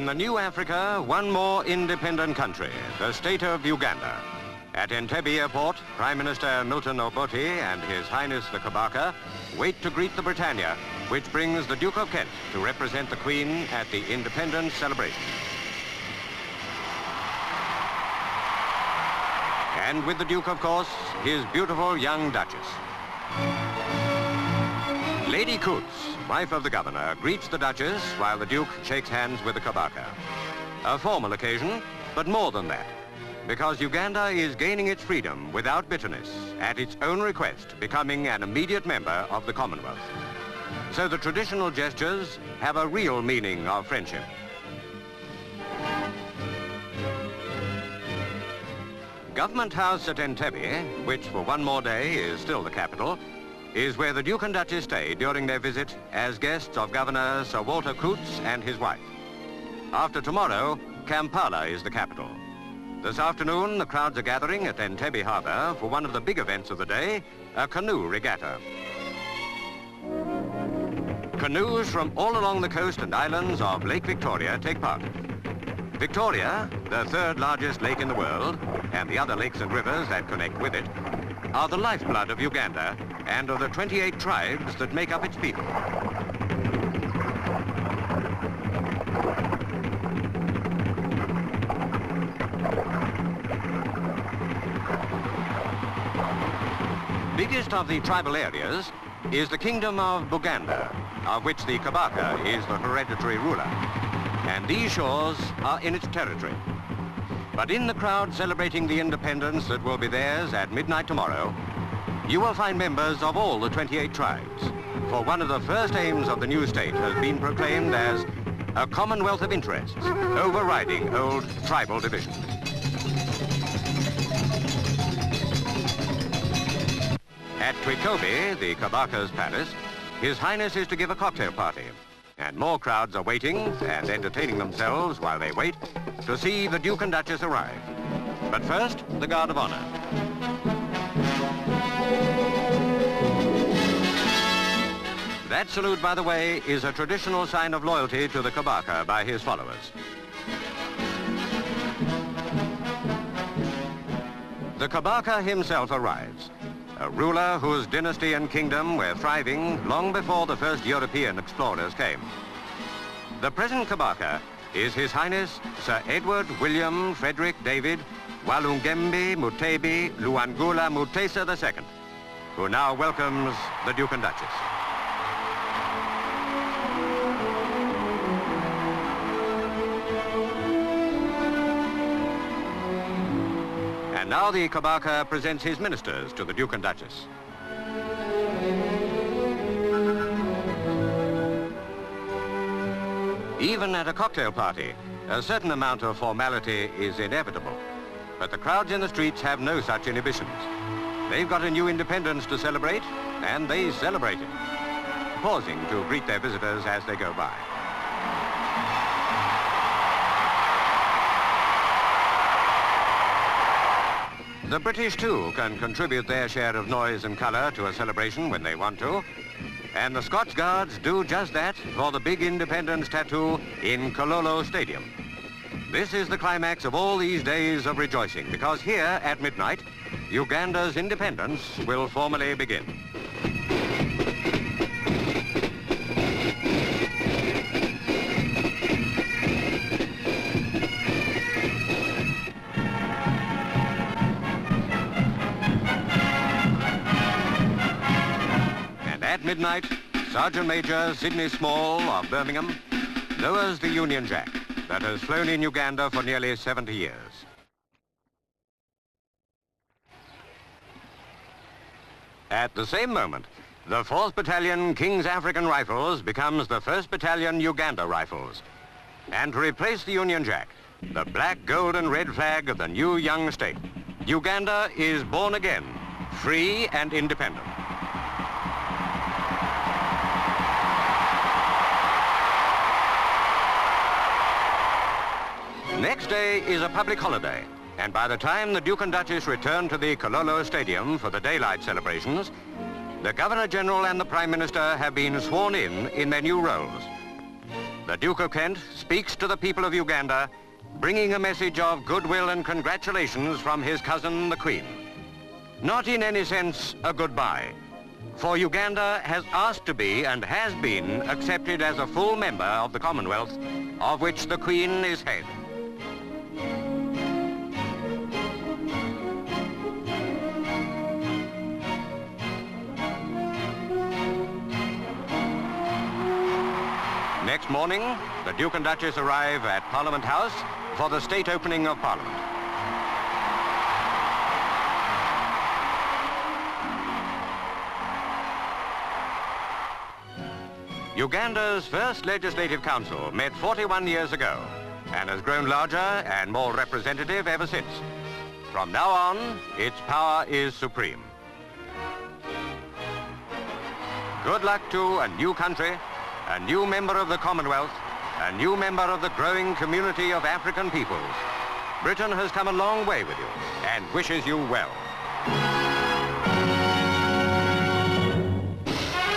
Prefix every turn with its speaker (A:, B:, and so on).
A: In the new Africa, one more independent country, the state of Uganda. At Entebbe Airport, Prime Minister Milton Obote and His Highness the Kabaka wait to greet the Britannia, which brings the Duke of Kent to represent the Queen at the independence celebration. And with the Duke, of course, his beautiful young Duchess. Lady Coots, wife of the Governor, greets the Duchess while the Duke shakes hands with the Kabaka. A formal occasion, but more than that, because Uganda is gaining its freedom without bitterness, at its own request, becoming an immediate member of the Commonwealth. So the traditional gestures have a real meaning of friendship. Government House at Entebbe, which for one more day is still the capital, is where the Duke and Duchess stay during their visit as guests of Governor Sir Walter Coots and his wife. After tomorrow, Kampala is the capital. This afternoon, the crowds are gathering at Entebbe Harbour for one of the big events of the day, a canoe regatta. Canoes from all along the coast and islands of Lake Victoria take part. Victoria, the third largest lake in the world, and the other lakes and rivers that connect with it, are the lifeblood of Uganda and of the 28 tribes that make up its people. Biggest of the tribal areas is the Kingdom of Buganda, of which the Kabaka is the hereditary ruler. And these shores are in its territory. But in the crowd celebrating the independence that will be theirs at midnight tomorrow, you will find members of all the 28 tribes. For one of the first aims of the new state has been proclaimed as a commonwealth of interests, overriding old tribal divisions. At Twikobi, the Kabaka's palace, His Highness is to give a cocktail party. And more crowds are waiting and entertaining themselves while they wait to see the Duke and Duchess arrive. But first, the Guard of Honor. That salute, by the way, is a traditional sign of loyalty to the Kabaka by his followers. The Kabaka himself arrives, a ruler whose dynasty and kingdom were thriving long before the first European explorers came. The present Kabaka is His Highness Sir Edward William Frederick David Walungembe Mutebi Luangula Mutesa II, who now welcomes the Duke and Duchess. And now the Kabaka presents his ministers to the Duke and Duchess. Even at a cocktail party, a certain amount of formality is inevitable. But the crowds in the streets have no such inhibitions. They've got a new independence to celebrate, and they celebrate it, pausing to greet their visitors as they go by. The British, too, can contribute their share of noise and colour to a celebration when they want to. And the Scots Guards do just that for the big independence tattoo in Kololo Stadium. This is the climax of all these days of rejoicing, because here at midnight, Uganda's independence will formally begin. At midnight, Sergeant Major Sidney Small of Birmingham lowers the Union Jack that has flown in Uganda for nearly 70 years. At the same moment, the 4th Battalion King's African Rifles becomes the 1st Battalion Uganda Rifles. And to replace the Union Jack, the black, gold and red flag of the new young state, Uganda is born again, free and independent. Next day is a public holiday, and by the time the Duke and Duchess return to the Kololo Stadium for the daylight celebrations, the Governor-General and the Prime Minister have been sworn in their new roles. the Duke of Kent speaks to the people of Uganda, bringing a message of goodwill and congratulations from his cousin, the Queen. Not in any sense a goodbye, for Uganda has asked to be and has been accepted as a full member of the Commonwealth, of which the Queen is head. Next morning, the Duke and Duchess arrive at Parliament House for the state opening of Parliament. Uganda's first Legislative Council met 41 years ago and has grown larger and more representative ever since. From now on, its power is supreme. Good luck to a new country, a new member of the Commonwealth, a new member of the growing community of African peoples. Britain has come a long way with you and wishes you well.